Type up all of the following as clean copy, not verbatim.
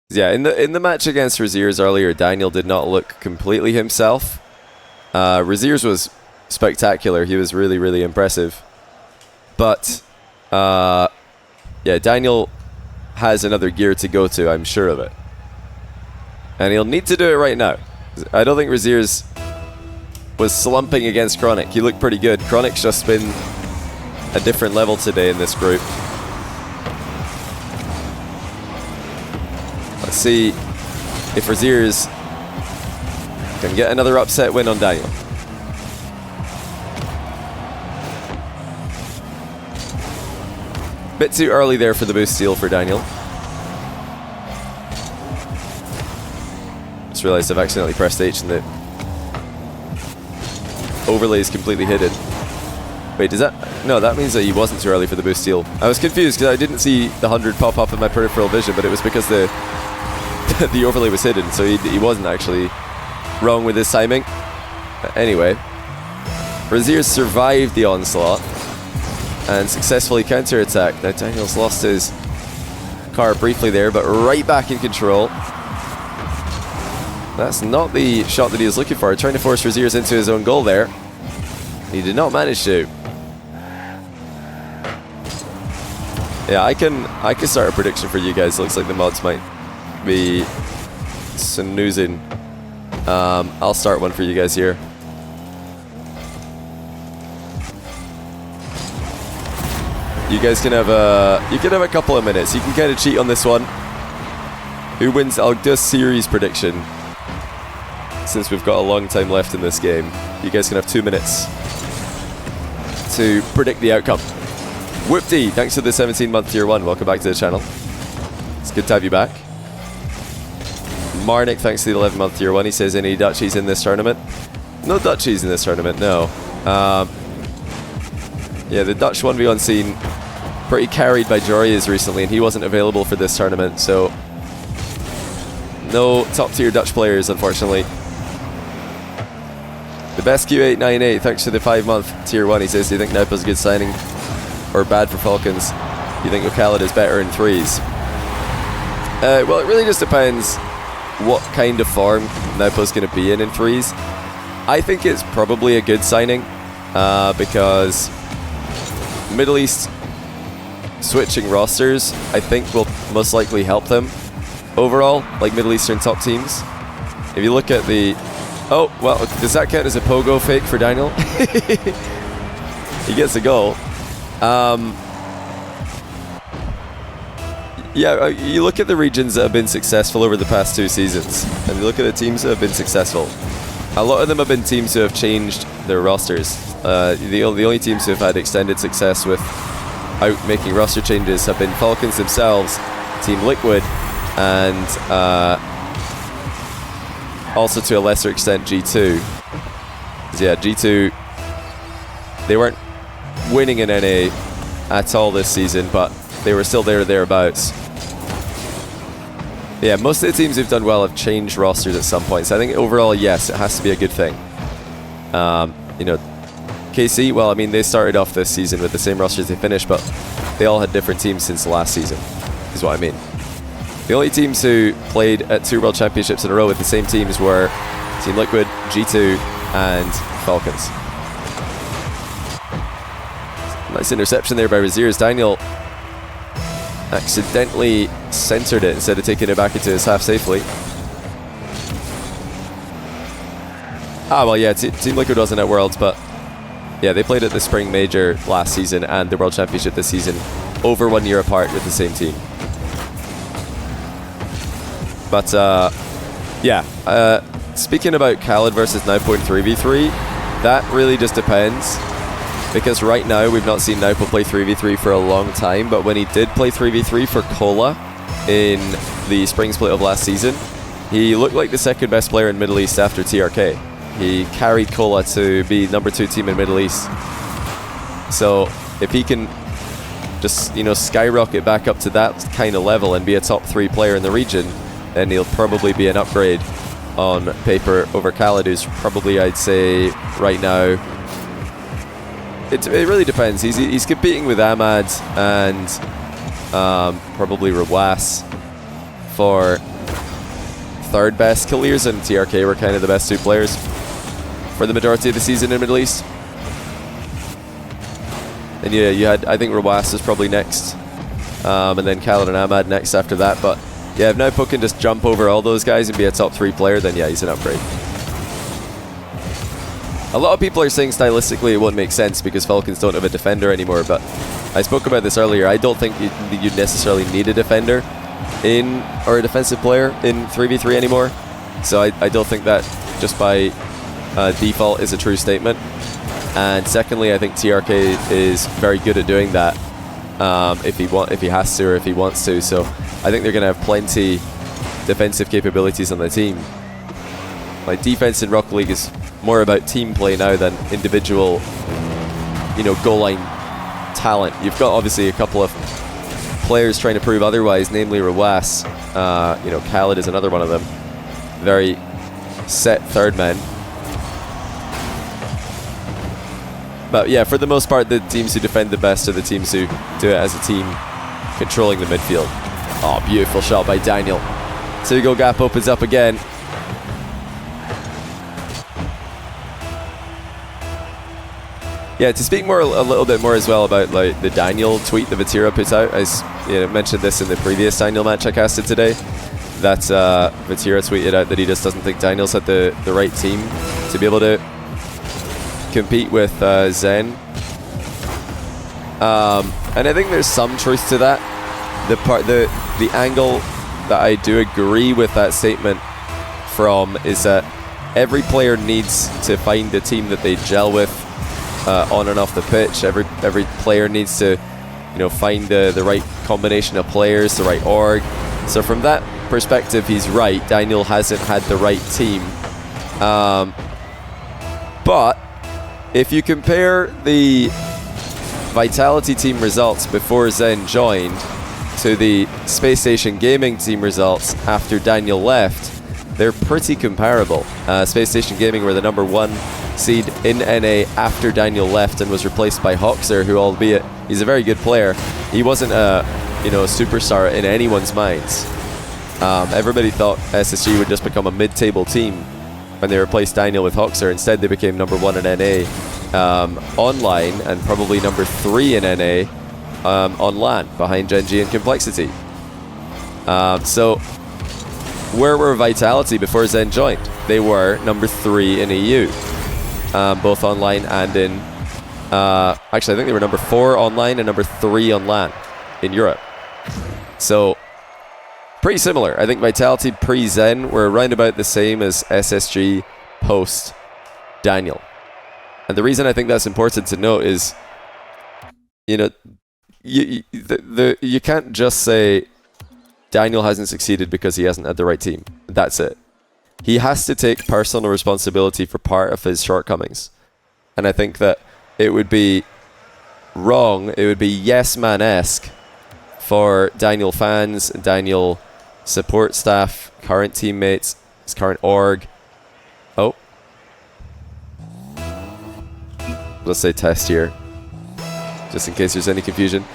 Yeah, in the match against Rezears earlier, Daniel did not look completely himself. Rezears was spectacular. He was really, really impressive. But, yeah, Daniel has another gear to go to, I'm sure of it. And he'll need to do it right now. I don't think Rezears was slumping against Chronic. He looked pretty good. Chronic's just been a different level today in this group. Let's see if Rezears can get another upset win on Daniel. Bit too early there for the boost steal for Daniel. Just realized I've accidentally pressed H and the overlay is completely hidden. Wait, does that... No, that means that he wasn't too early for the boost steal. I was confused because I didn't see the 100 pop up in my peripheral vision, but it was because the the overlay was hidden, so he wasn't actually wrong with his timing. Anyway, Rezears survived the onslaught and successfully counter-attacked. Now Daniel's lost his car briefly there, but right back in control. That's not the shot that he was looking for. Trying to force Rezears into his own goal there. He did not manage to. Yeah, I can start a prediction for you guys. Looks like the mods might be snoozing. I'll start one for you guys here. You guys can have a couple of minutes. You can kind of cheat on this one. Who wins? I'll do a series prediction. Since we've got a long time left in this game, you guys can have 2 minutes to predict the outcome. Whoopty, thanks for the 17-month tier 1. Welcome back to the channel. It's good to have you back. Marnik, thanks to the 11-month tier 1. He says, any Dutchies in this tournament? No Dutchies in this tournament, no. Yeah, the Dutch 1v1 scene pretty carried by Jorias recently, and he wasn't available for this tournament, so no top-tier Dutch players, unfortunately. The best Q898, thanks for the 5-month tier 1. He says, do you think Naupo's a good signing or bad for Falcons? Do you think Ocalid is better in threes? Well, it really just depends what kind of form Naupo's going to be in threes. I think it's probably a good signing because Middle East switching rosters, I think, will most likely help them overall, like Middle Eastern top teams. If you look at the... Oh, well, does that count as a pogo fake for Daniel? He gets a goal. Yeah, you look at the regions that have been successful over the past 2 seasons, and you look at the teams that have been successful. A lot of them have been teams who have changed their rosters. The only teams who have had extended success without making roster changes have been Falcons themselves, Team Liquid, and also to a lesser extent G2. Yeah, G2, they weren't winning in NA at all this season, but they were still there or thereabouts. Yeah, most of the teams who've done well have changed rosters at some point, so I think overall, yes, it has to be a good thing. You know, KC, well, I mean, they started off this season with the same rosters they finished, but they all had different teams since last season, is what I mean. The only teams who played at 2 World Championships in a row with the same teams were Team Liquid, G2, and Falcons. Nice interception there by Rezears. Daniel accidentally centered it instead of taking it back into his half safely. Ah, well, yeah, Team Liquid wasn't at Worlds, but yeah, they played at the Spring Major last season and the World Championship this season over 1 year apart with the same team. But, yeah, speaking about Khaled versus Naupo in 3v3, that really just depends. Because right now, we've not seen Naupo play 3v3 for a long time, but when he did play 3v3 for Cola in the spring split of last season, he looked like the second best player in Middle East after TRK. He carried Cola to be #2 team in Middle East. So if he can just, you know, skyrocket back up to that kind of level and be a top 3 player in the region, then he'll probably be an upgrade on paper over Khaled, who's probably, I'd say, right now, it really depends. He's competing with Ahmad and probably Rawas for third best. Kaliers and TRK were kind of the best two players for the majority of the season in Middle East. And yeah, you had, I think Rawas was probably next. And then Khaled and Ahmad next after that. But yeah, if Naupo can just jump over all those guys and be a top 3 player, then yeah, he's an upgrade. A lot of people are saying stylistically it won't make sense because Falcons don't have a defender anymore, but I spoke about this earlier. I don't think you'd necessarily need a defender or a defensive player in 3v3 anymore. So I don't think that just by default is a true statement. And secondly, I think TRK is very good at doing that if he has to or if he wants to. So I think they're going to have plenty defensive capabilities on the team. Like, defense in Rocket League is more about team play now than individual, goal line talent. You've got obviously a couple of players trying to prove otherwise, namely Rawas. Khaled is another one of them. Very set third man. But yeah, for the most part, the teams who defend the best are the teams who do it as a team, controlling the midfield. Oh, beautiful shot by Daniel. Two-goal gap opens up again. Yeah, to speak a little bit more as well about like the Daniel tweet that Vatira put out, as mentioned this in the previous Daniel match I casted today, that Vatira tweeted out that he just doesn't think Daniel's had the right team to be able to compete with Zen. And I think there's some truth to that. The angle that I do agree with that statement from is that every player needs to find the team that they gel with on and off the pitch. Every player needs to find the right combination of players, the right org. So from that perspective, he's right. Daniel hasn't had the right team. But if you compare the Vitality team results before Zen joined to the Space Station Gaming team results after Daniel left, they're pretty comparable. Space Station Gaming were the #1 seed in NA after Daniel left and was replaced by Hoxer, who, albeit he's a very good player, he wasn't a superstar in anyone's minds. Everybody thought SSG would just become a mid-table team when they replaced Daniel with Hoxer. Instead, they became #1 in NA online and probably #3 in NA on LAN, behind Genji and Complexity. So where were Vitality before Zen joined? They were #3 in EU, both online and in... actually, I think they were #4 online and #3 on LAN in Europe. So pretty similar. I think Vitality pre-Zen were around about the same as SSG post-Daniel. And the reason I think that's important to note is, you can't just say Daniel hasn't succeeded because he hasn't had the right team. That's it. He has to take personal responsibility for part of his shortcomings. And I think that it would be wrong, it would be yes-man-esque for Daniel fans, Daniel support staff, current teammates, his current org. Oh. Let's say test here, just in case there's any confusion.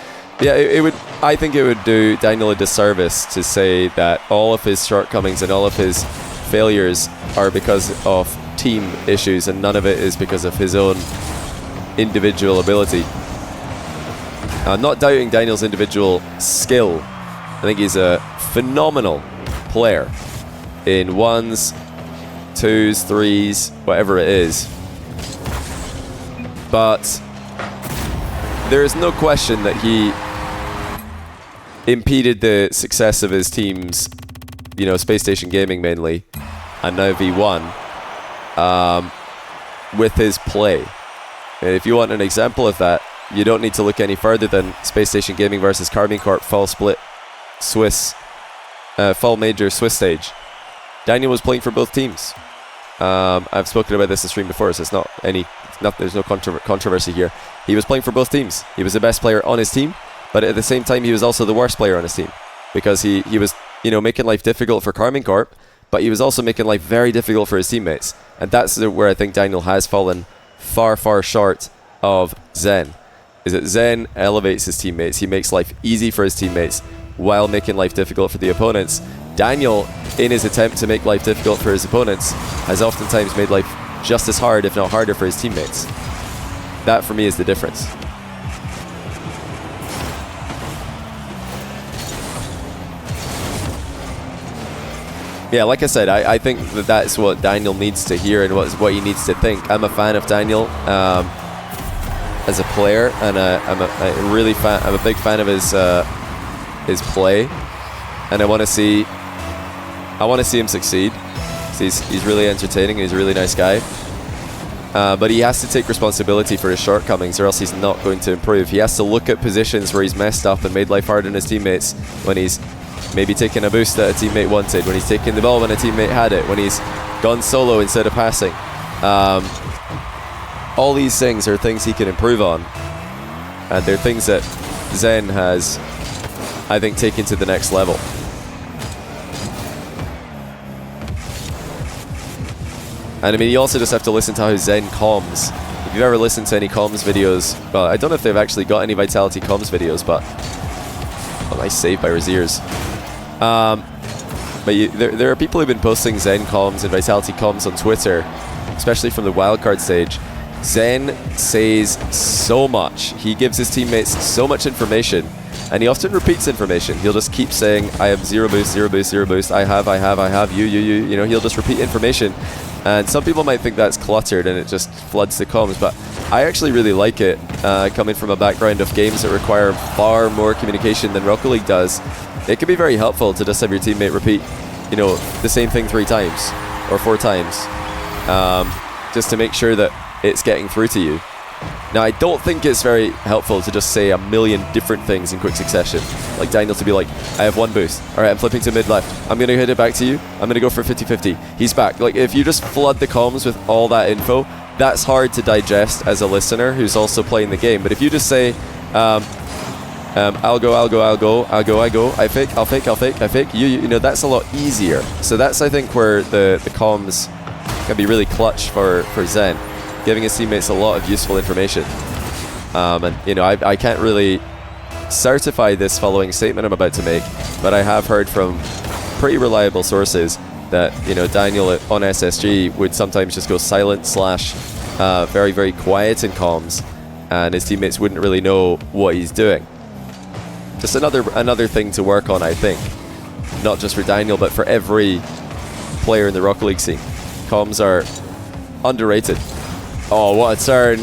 Yeah, I think it would do Daniel a disservice to say that all of his shortcomings and all of his failures are because of team issues and none of it is because of his own individual ability. I'm not doubting Daniel's individual skill. I think he's a phenomenal player in 1s, 2s, 3s, whatever it is. But there is no question that he impeded the success of his teams, Space Station Gaming mainly, and now V1, with his play. If you want an example of that, you don't need to look any further than Space Station Gaming versus Carmine Corp fall split Swiss, fall major Swiss stage. Daniel was playing for both teams. I've spoken about this in stream before, so there's no controversy here. He was playing for both teams. He was the best player on his team, but at the same time, he was also the worst player on his team because he was, making life difficult for Carmine Corp, but he was also making life very difficult for his teammates. And that's where I think Daniel has fallen far, far short of Zen. Is that Zen elevates his teammates. He makes life easy for his teammates while making life difficult for the opponents. Daniel, in his attempt to make life difficult for his opponents, has oftentimes made life just as hard, if not harder, for his teammates. That, for me, is the difference. Yeah, like I said, I think that that's what Daniel needs to hear and what he needs to think. I'm a fan of Daniel as a player, and I'm a big fan of his play, and I want to see him succeed. He's really entertaining. He's a really nice guy, but he has to take responsibility for his shortcomings, or else he's not going to improve. He has to look at positions where he's messed up and made life hard on his teammates, when he's maybe taking a boost that a teammate wanted, when he's taking the ball when a teammate had it, when he's gone solo instead of passing. All these things are things he can improve on, and they're things that Zen has, I think, taken to the next level. And I mean, you also just have to listen to how Zen comms. If you've ever listened to any comms videos, well, I don't know if they've actually got any Vitality comms videos, but nice save by Rezears. But there are people who've been posting Zen comms and Vitality comms on Twitter, especially from the wildcard stage. Zen says so much. He gives his teammates so much information, and he often repeats information. He'll just keep saying, I have 0 boost, 0 boost, 0 boost, I have, you know, he'll just repeat information. And some people might think that's cluttered and it just floods the comms, but I actually really like it, coming from a background of games that require far more communication than Rocket League does. It can be very helpful to just have your teammate repeat, you know, the same thing 3 times or 4 times, just to make sure that it's getting through to you. Now, I don't think it's very helpful to just say a million different things in quick succession. Like Daniel to be like, I have 1 boost. All right, I'm flipping to mid left. I'm going to hit it back to you. I'm going to go for 50-50. He's back. Like, if you just flood the comms with all that info, that's hard to digest as a listener who's also playing the game. But if you just say, I'll go, I fake, I'll fake, you know, that's a lot easier. So that's, I think, where the comms can be really clutch for Zen, giving his teammates a lot of useful information. And, you know, I can't really certify this following statement I'm about to make, but I have heard from pretty reliable sources that, you know, Daniel on SSG would sometimes just go silent / very, very quiet in comms, and his teammates wouldn't really know what he's doing. Just another thing to work on, I think. Not just for Daniel, but for every player in the Rocket League scene. Comms are underrated. Oh, what a turn.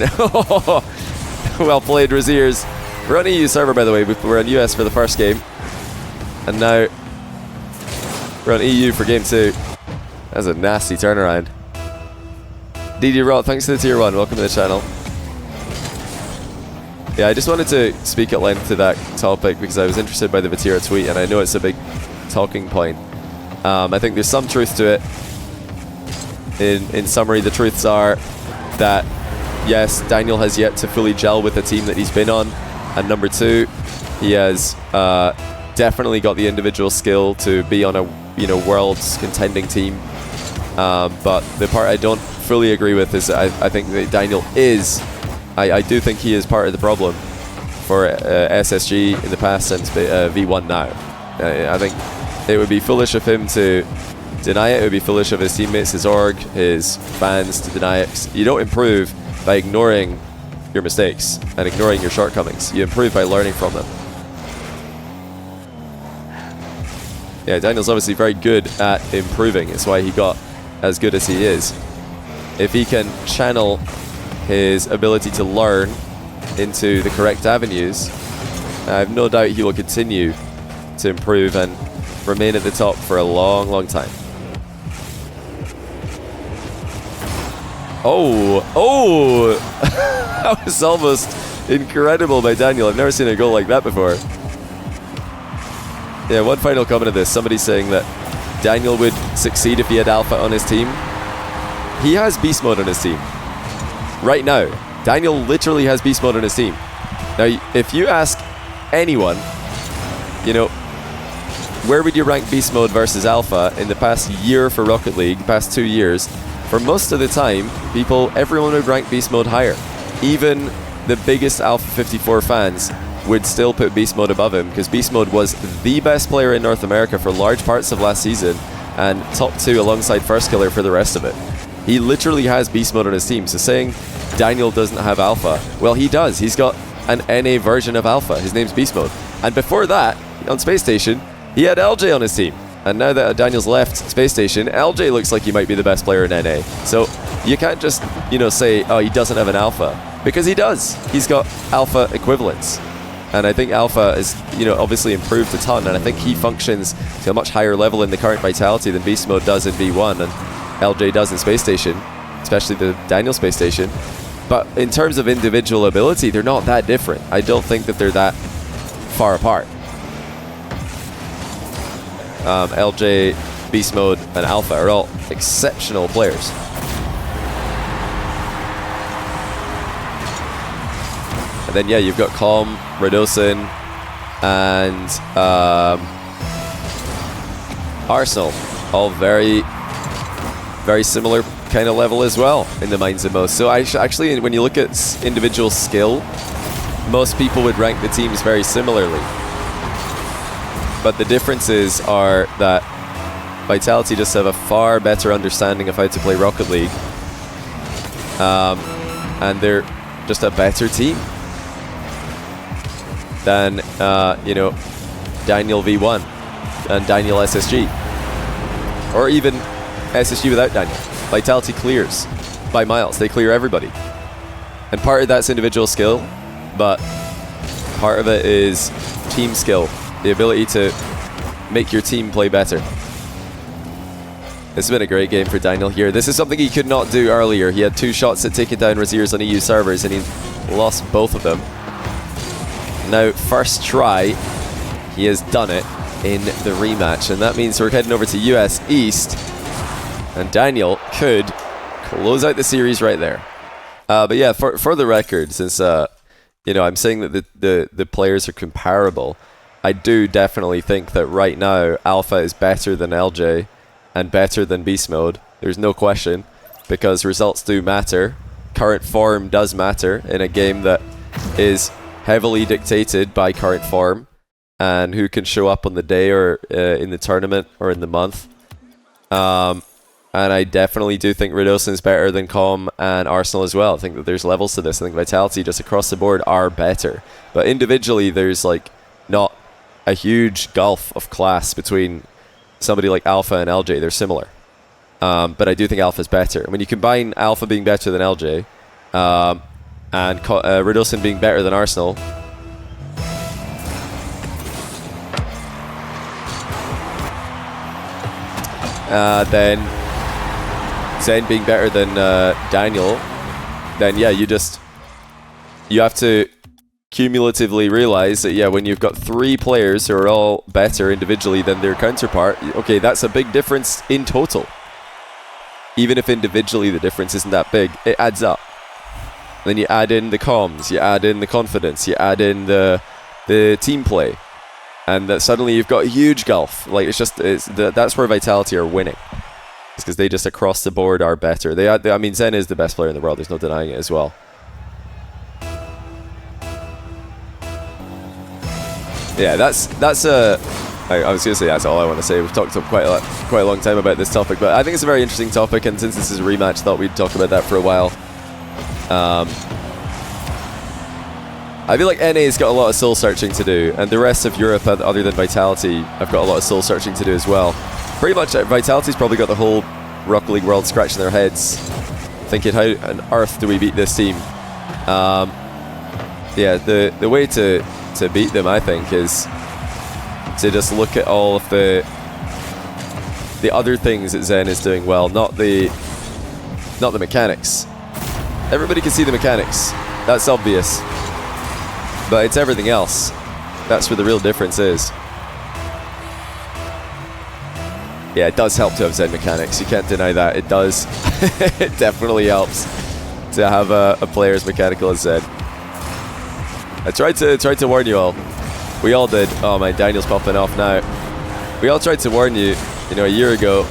Well played, Rezears. We're on EU server, by the way. We're on US for the first game. And now we're on EU for game 2. That's a nasty turnaround. DD Rot, thanks to the tier 1. Welcome to the channel. Yeah, I just wanted to speak at length to that topic because I was interested by the Vatira tweet, and I know it's a big talking point. I think there's some truth to it. In summary, the truths are that, yes, Daniel has yet to fully gel with the team that he's been on, and number 2, he has definitely got the individual skill to be on a, you know, world's contending team. But the part I don't fully agree with is I think that Daniel is, I do think he is part of the problem for SSG in the past and V1 now. I think it would be foolish of him to deny it. It would be foolish of his teammates, his org, his fans to deny it. You don't improve by ignoring your mistakes and ignoring your shortcomings. You improve by learning from them. Yeah, Daniel's obviously very good at improving. It's why he got as good as he is. If he can channel his ability to learn into the correct avenues, I have no doubt he will continue to improve and remain at the top for a long, long time. Oh, that was almost incredible by Daniel. I've never seen a goal like that before. Yeah, one final comment of this. Somebody saying that Daniel would succeed if he had Alpha on his team. He has Beast Mode on his team. Right now, Daniel literally has Beast Mode on his team. Now, if you ask anyone, you know, where would you rank Beast Mode versus Alpha in the past year for Rocket League, past 2 years? For most of the time, everyone would rank Beast Mode higher. Even the biggest Alpha 54 fans would still put Beast Mode above him, because Beast Mode was the best player in North America for large parts of last season, and top 2 alongside First Killer for the rest of it. He literally has Beast Mode on his team, so saying Daniel doesn't have Alpha, well, he does. He's got an NA version of Alpha. His name's Beast Mode. And before that, on Space Station, he had LJ on his team. And now that Daniel's left Space Station, LJ looks like he might be the best player in NA. So you can't just, say, oh, he doesn't have an Alpha. Because he does. He's got Alpha equivalents. And I think Alpha is, obviously improved a ton. And I think he functions to a much higher level in the current Vitality than Beast Mode does in V1 and LJ does in Space Station, especially the Daniel Space Station. But in terms of individual ability, they're not that different. I don't think that they're that far apart. LJ, Beast Mode, and Alpha are all exceptional players. And then, you've got Calm, Redosin, and Arsenal. All very, very similar kind of level as well in the minds of most. So actually, when you look at individual skill, most people would rank the teams very similarly. But the differences are that Vitality just have a far better understanding of how to play Rocket League. And they're just a better team than, Daniel V1 and Daniel SSG. Or even SSG without Daniel. Vitality clears by miles. They clear everybody. And part of that's individual skill, but part of it is team skill. The ability to make your team play better. It's been a great game for Daniel here. This is something he could not do earlier. He had 2 shots at taking down Rezears on EU servers and he lost both of them. Now, first try, he has done it in the rematch, and that means we're heading over to US East, and Daniel could close out the series right there. But yeah, for the record, since I'm saying that the players are comparable, I do definitely think that right now Alpha is better than LJ and better than Beast Mode. There's no question, because results do matter. Current form does matter in a game that is heavily dictated by current form and who can show up on the day or in the tournament or in the month. And I definitely do think Redosin is better than Com and Arsenal as well. I think that there's levels to this. I think Vitality just across the board are better. But individually, there's not a huge gulf of class between somebody like Alpha and LJ. They're similar. But I do think Alpha's better. When you combine Alpha being better than LJ and Redosin being better than Arsenal, then Zen being better than Daniel, then you have to cumulatively realize that when you've got 3 players who are all better individually than their counterpart, okay, that's a big difference in total. Even if individually the difference isn't that big, it adds up. Then you add in the comms, you add in the confidence, you add in the team play, and that suddenly you've got a huge gulf. That's where Vitality are winning. It's because they just across the board are better. Zen is the best player in the world. There's no denying it as well. Yeah, I was going to say that's all I want to say. We've talked quite a long time about this topic, but I think it's a very interesting topic, and since this is a rematch, thought we'd talk about that for a while. I feel like NA's got a lot of soul searching to do, and the rest of Europe, other than Vitality, have got a lot of soul searching to do as well. Pretty much, Vitality's probably got the whole Rocket League world scratching their heads, thinking, how on earth do we beat this team? The way to beat them, I think, is to just look at all of the other things that Zen is doing well, not the mechanics. Everybody can see the mechanics. That's obvious. But it's everything else. That's where the real difference is. Yeah, it does help to have Zen mechanics. You can't deny that. It does. It definitely helps to have a player as mechanical as Zen. I tried to warn you all. We all did. Oh man, Daniel's popping off now. We all tried to warn you, a year ago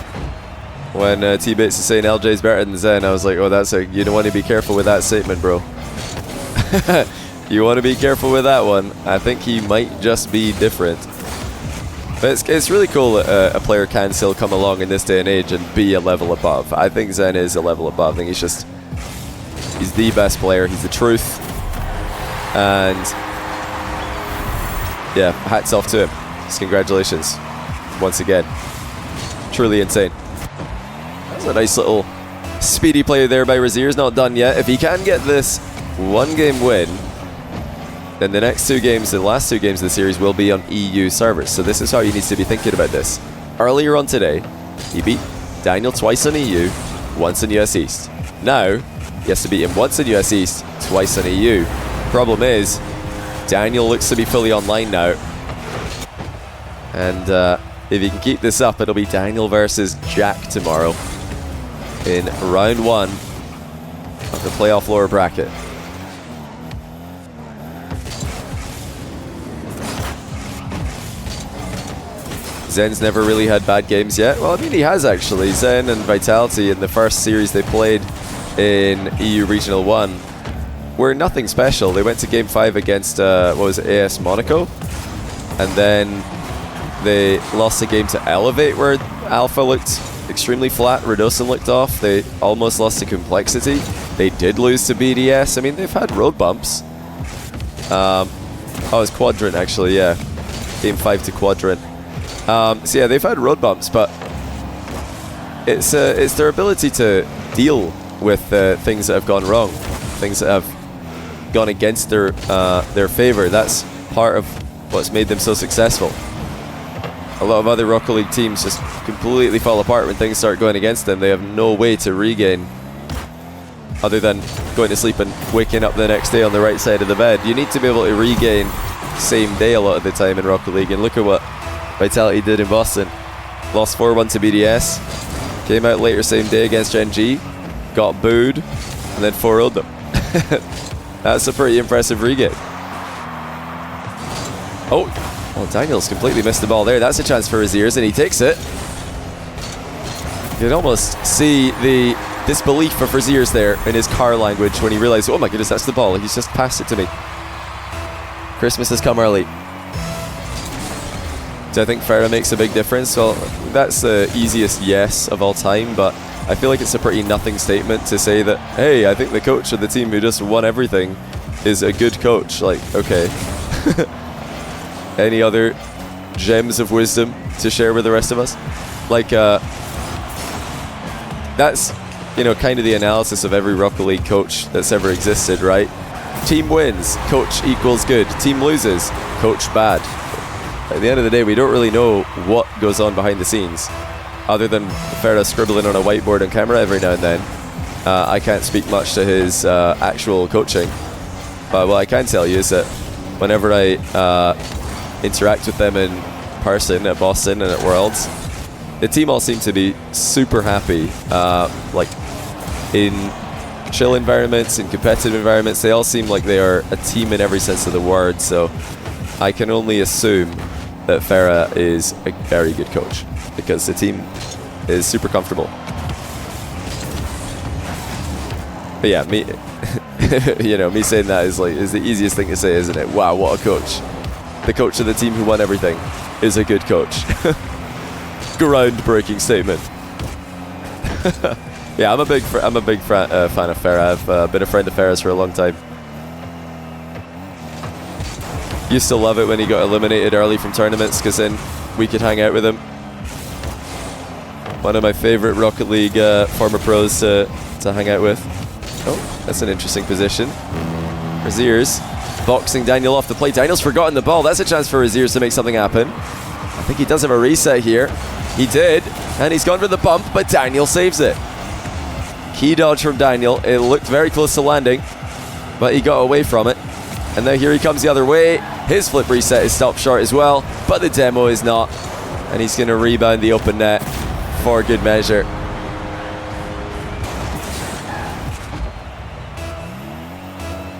when T-Bits is saying LJ's better than Zen. I was like, oh, you don't want to be careful with that statement, bro. You want to be careful with that one. I think he might just be different. But it's really cool that a player can still come along in this day and age and be a level above. I think Zen is a level above. I think he's the best player. He's the truth. And yeah, hats off to him. Just congratulations once again. Truly insane. That's a nice little speedy play there by Rezears. Not done yet. If he can get this one-game win, then the next 2 games, the last 2 games of the series will be on EU servers. So this is how he needs to be thinking about this. Earlier on today, he beat Daniel twice on EU, once in US East. Now, he has to beat him once in US East, twice on EU. Problem is, Daniel looks to be fully online now. And if he can keep this up, it'll be Daniel versus Jack tomorrow in round 1 of the playoff lower bracket. Zen's never really had bad games yet. Well, I mean, he has actually. Zen and Vitality in the first series they played in EU Regional 1 were nothing special. They went to Game 5 against, what was it, AS Monaco? And then they lost a game to Elevate where Alpha looked extremely flat. Redosin looked off. They almost lost to Complexity. They did lose to BDS. I mean, they've had road bumps. Oh, it was Quadrant actually, yeah. Game 5 to Quadrant. So yeah, they've had road bumps, but it's their ability to deal with things that have gone wrong, things that have gone against their favor. That's part of what's made them so successful. A lot of other Rocket League teams just completely fall apart when things start going against them. They have no way to regain other than going to sleep and waking up the next day on the right side of the bed. You need to be able to regain same day a lot of the time in Rocket League, and look at what Vitality did in Boston. Lost 4-1 to BDS, came out later same day against Gen G, got booed, and then 4-0'd them. That's a pretty impressive regain. Oh, well, Daniel's completely missed the ball there. That's a chance for Rezears, and he takes it. You can almost see the disbelief of Rezears there in his car language when he realized, oh my goodness, that's the ball. He's just passed it to me. Christmas has come early. Do I think Farah makes a big difference? Well, that's the easiest yes of all time, but I feel like it's a pretty nothing statement to say that, hey, I think the coach of the team who just won everything is a good coach. Like, okay. Any other gems of wisdom to share with the rest of us? Like, that's, you know, kind of the analysis of every Rocket League coach that's ever existed, right? Team wins, coach equals good. Team loses, coach bad. At the end of the day, we don't really know what goes on behind the scenes, other than Farah scribbling on a whiteboard on camera every now and then. I can't speak much to his actual coaching, but what I can tell you is that whenever I interact with them in person at Boston and at Worlds, the team all seem to be super happy. Like in chill environments, in competitive environments, they all seem like they are a team in every sense of the word. So I can only assume that Farah is a very good coach because the team is super comfortable. But yeah, me, you know, me saying that is the easiest thing to say, isn't it? Wow, what a coach! The coach of the team who won everything is a good coach. Groundbreaking statement. Yeah, I'm a big fan of Farah. I've been a friend of Farah's for a long time. Used to love it when he got eliminated early from tournaments because then we could hang out with him. One of my favorite Rocket League former pros to hang out with. Oh, that's an interesting position. Rezears boxing Daniel off the play. Daniel's forgotten the ball. That's a chance for Rezears to make something happen. I think he does have a reset here. He did, and he's gone for the bump, but Daniel saves it. Key dodge from Daniel. It looked very close to landing, but he got away from it. And now here he comes the other way. His flip reset is stopped short as well, but the demo is not. And he's going to rebound the open net for good measure.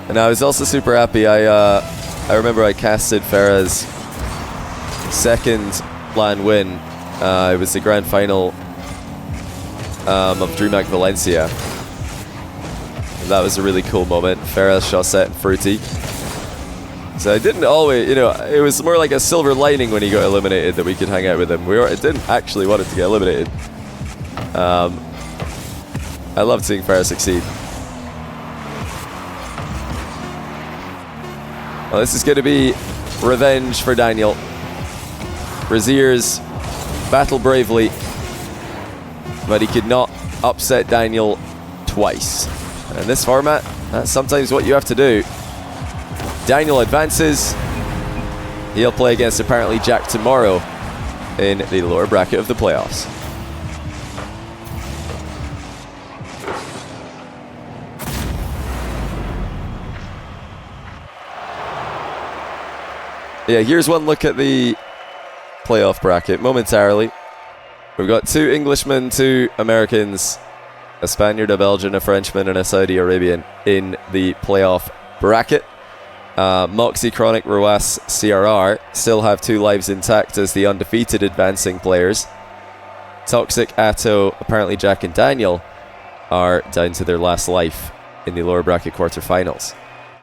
And I was also super happy. I remember I casted Farah's second LAN win. It was the grand final of DreamHack Valencia. And that was a really cool moment. Farah shot set and fruity. So it didn't always, you know, it was more like a silver lining when he got eliminated that we could hang out with him. It didn't actually want him to get eliminated. I loved seeing Fair succeed. Well, this is going to be revenge for Daniel. Rezears battled bravely, but he could not upset Daniel twice. And in this format, that's sometimes what you have to do. Daniel advances. He'll play against apparently Jack tomorrow in the lower bracket of the playoffs. Yeah, here's one look at the playoff bracket momentarily. We've got 2 Englishmen, 2 Americans, a Spaniard, a Belgian, a Frenchman, and a Saudi Arabian in the playoff bracket. Moxie, Chronic, Ruas, CRR still have 2 lives intact as the undefeated advancing players. Toxic, Atto, apparently Jack and Daniel are down to their last life in the lower bracket quarterfinals.